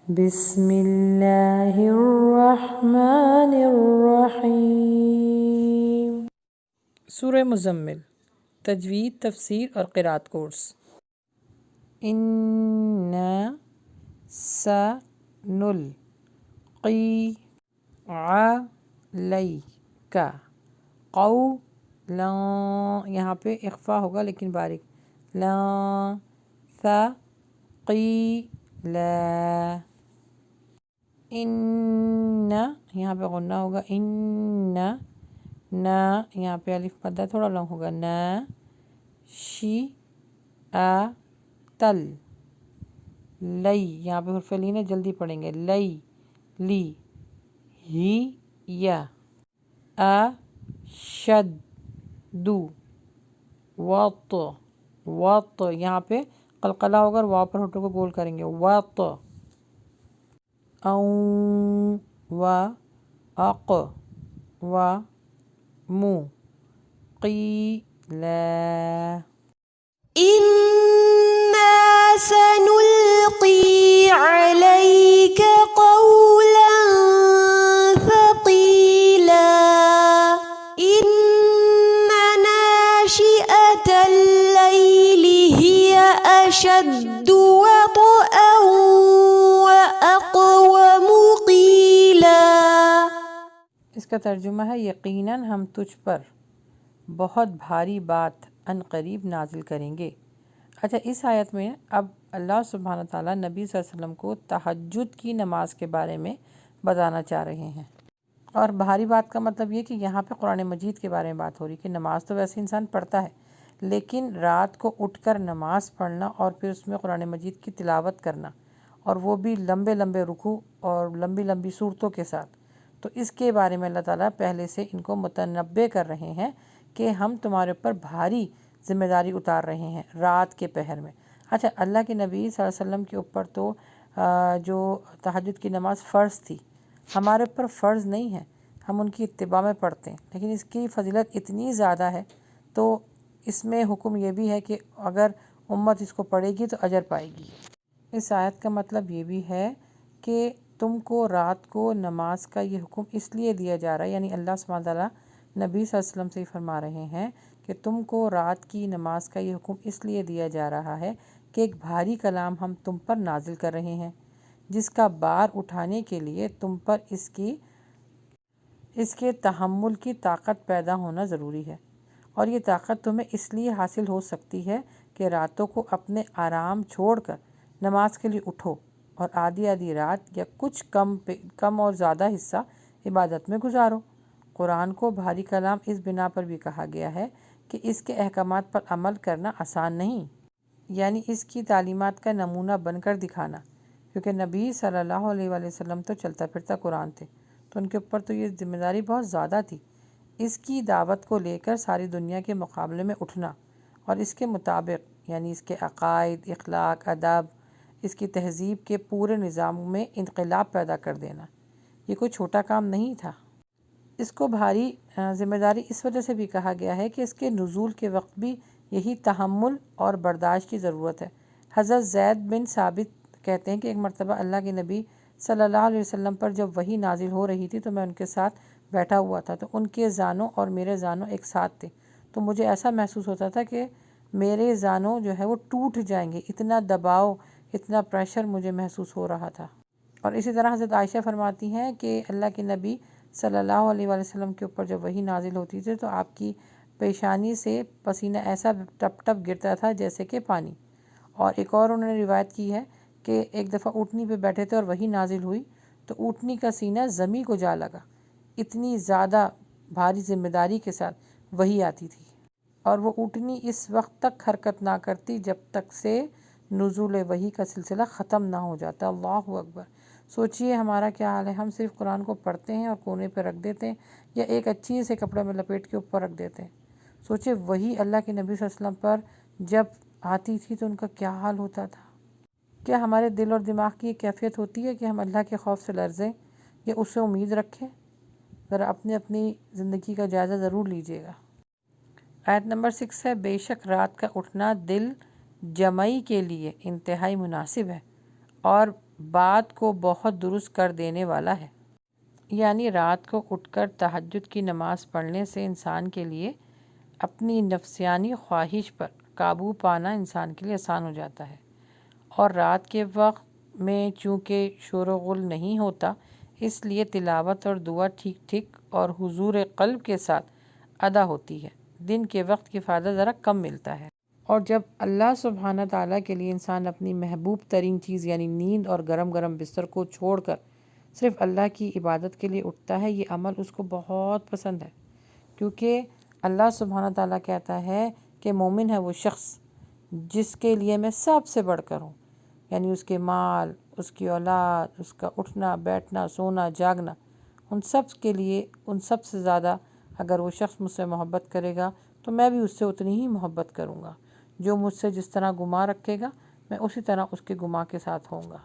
بسم اللہ الرحمن الرحیم۔ سورہ مزمل، تجوید، تفسیر اور قرأت کورس۔ اِنَّا سَنُلْقِي عَلَيْکَ قَوْلًا، یہاں پہ اخفا ہوگا لیکن باریک، لا ثقیلا، ان یہاں پہ غنہ ہوگا، ان نا یہاں پہ الف مدہ تھوڑا لانگ ہوگا، نا شیئتل، لئی یہاں پہ حرف لین ہے، جلدی پڑھیں گے، لئی لی، ہی یا اشد، وط وط یہاں پہ قلقلہ ہوگا اور واو پر ہوٹوں کو گول کریں گے، وط، اَوں و اق و مو قیلا، إنا سنلقي عليك قولا ثقيلا إن ناشئة الليل هي أشد وطئا وأقوم قيلا۔ اس کا ترجمہ ہے یقیناً ہم تجھ پر بہت بھاری بات عن قریب نازل کریں گے۔ اچھا، اس آیت میں اب اللہ سبحانہ تعالیٰ نبی صلی اللہ علیہ وسلم کو تہجد کی نماز کے بارے میں بتانا چاہ رہے ہیں، اور بھاری بات کا مطلب یہ کہ یہاں پہ قرآن مجید کے بارے میں بات ہو رہی کہ نماز تو ویسے انسان پڑھتا ہے، لیکن رات کو اٹھ کر نماز پڑھنا اور پھر اس میں قرآن مجید کی تلاوت کرنا، اور وہ بھی لمبے لمبے رکوع اور لمبی لمبی صورتوں کے ساتھ، تو اس کے بارے میں اللہ تعالیٰ پہلے سے ان کو متنبع کر رہے ہیں کہ ہم تمہارے اوپر بھاری ذمہ داری اتار رہے ہیں رات کے پہر میں۔ اچھا، اللہ کے نبی صلی اللہ علیہ وسلم کے اوپر تو جو تہجد کی نماز فرض تھی، ہمارے اوپر فرض نہیں ہے، ہم ان کی اتباع میں پڑھتے ہیں، لیکن اس کی فضیلت اتنی زیادہ ہے تو اس میں حکم یہ بھی ہے کہ اگر امت اس کو پڑھے گی تو اجر پائے گی۔ اس آیت کا مطلب یہ بھی ہے کہ تم کو رات کو نماز کا یہ حکم اس لیے دیا جا رہا ہے، یعنی اللہ سبحانہ تعالیٰ نبی صلی اللہ علیہ وسلم سے فرما رہے ہیں کہ تم کو رات کی نماز کا یہ حکم اس لیے دیا جا رہا ہے کہ ایک بھاری کلام ہم تم پر نازل کر رہے ہیں، جس کا بار اٹھانے کے لیے تم پر اس کے تحمل کی طاقت پیدا ہونا ضروری ہے، اور یہ طاقت تمہیں اس لیے حاصل ہو سکتی ہے کہ راتوں کو اپنے آرام چھوڑ کر نماز کے لیے اٹھو اور آدھی آدھی رات یا کچھ کم اور زیادہ حصہ عبادت میں گزارو۔ قرآن کو بھاری کلام اس بنا پر بھی کہا گیا ہے کہ اس کے احکامات پر عمل کرنا آسان نہیں، یعنی اس کی تعلیمات کا نمونہ بن کر دکھانا، کیونکہ نبی صلی اللہ علیہ وآلہ وسلم تو چلتا پھرتا قرآن تھے، تو ان کے اوپر تو یہ ذمہ داری بہت زیادہ تھی، اس کی دعوت کو لے کر ساری دنیا کے مقابلے میں اٹھنا اور اس کے مطابق، یعنی اس کے عقائد، اخلاق، ادب، اس کی تہذیب کے پورے نظام میں انقلاب پیدا کر دینا، یہ کوئی چھوٹا کام نہیں تھا۔ اس کو بھاری ذمہ داری اس وجہ سے بھی کہا گیا ہے کہ اس کے نزول کے وقت بھی یہی تحمل اور برداشت کی ضرورت ہے۔ حضرت زید بن ثابت کہتے ہیں کہ ایک مرتبہ اللہ کے نبی صلی اللہ علیہ وسلم پر جب وحی نازل ہو رہی تھی تو میں ان کے ساتھ بیٹھا ہوا تھا، تو ان کے زانوں اور میرے زانوں ایک ساتھ تھے، تو مجھے ایسا محسوس ہوتا تھا کہ میرے زانوں جو ہے وہ ٹوٹ جائیں گے، اتنا دباؤ، اتنا پریشر مجھے محسوس ہو رہا تھا۔ اور اسی طرح حضرت عائشہ فرماتی ہیں کہ اللہ کے نبی صلی اللہ علیہ وآلہ وسلم کے اوپر جب وحی نازل ہوتی تھی تو آپ کی پیشانی سے پسینہ ایسا ٹپ ٹپ گرتا تھا جیسے کہ پانی۔ اور ایک اور انہوں نے روایت کی ہے کہ ایک دفعہ اونٹنی پہ بیٹھے تھے اور وحی نازل ہوئی تو اونٹنی کا سینہ زمین کو جا لگا، اتنی زیادہ بھاری ذمہ داری کے ساتھ وحی آتی تھی، اور وہ اونٹنی اس وقت تک حرکت نہ کرتی جب تک سے نزول وحی کا سلسلہ ختم نہ ہو جاتا۔ اللہ اکبر! سوچئے ہمارا کیا حال ہے، ہم صرف قرآن کو پڑھتے ہیں اور کونے پہ رکھ دیتے ہیں یا ایک اچھی سے کپڑے میں لپیٹ کے اوپر رکھ دیتے ہیں۔ سوچئے وہی اللہ کے نبی صلی اللہ علیہ وسلم پر جب آتی تھی تو ان کا کیا حال ہوتا تھا۔ کیا ہمارے دل اور دماغ کی یہ کیفیت ہوتی ہے کہ ہم اللہ کے خوف سے لرزیں یا اس سے امید رکھیں؟ ذرا اپنی زندگی کا جائزہ ضرور لیجئے گا۔ آیت نمبر 6 ہے، بے شک رات کا اٹھنا دل جمعی کے لیے انتہائی مناسب ہے اور بات کو بہت درست کر دینے والا ہے۔ یعنی رات کو اٹھ کر تہجد کی نماز پڑھنے سے انسان کے لیے اپنی نفسیانی خواہش پر قابو پانا انسان کے لیے آسان ہو جاتا ہے، اور رات کے وقت میں چونکہ شور و غل نہیں ہوتا، اس لیے تلاوت اور دعا ٹھیک ٹھیک اور حضور قلب کے ساتھ ادا ہوتی ہے۔ دن کے وقت کی فائدہ ذرا کم ملتا ہے، اور جب اللہ سبحانہ تعالیٰ کے لیے انسان اپنی محبوب ترین چیز یعنی نیند اور گرم گرم بستر کو چھوڑ کر صرف اللہ کی عبادت کے لیے اٹھتا ہے، یہ عمل اس کو بہت پسند ہے، کیونکہ اللہ سبحانہ تعالیٰ کہتا ہے کہ مومن ہے وہ شخص جس کے لیے میں سب سے بڑھ کر ہوں، یعنی اس کے مال، اس کی اولاد، اس کا اٹھنا بیٹھنا سونا جاگنا، ان سب کے لیے ان سب سے زیادہ اگر وہ شخص مجھ سے محبت کرے گا تو میں بھی اس سے اتنی ہی محبت کروں گا۔ جو مجھ سے جس طرح گماں رکھے گا میں اسی طرح اس کے گماں کے ساتھ ہوں گا۔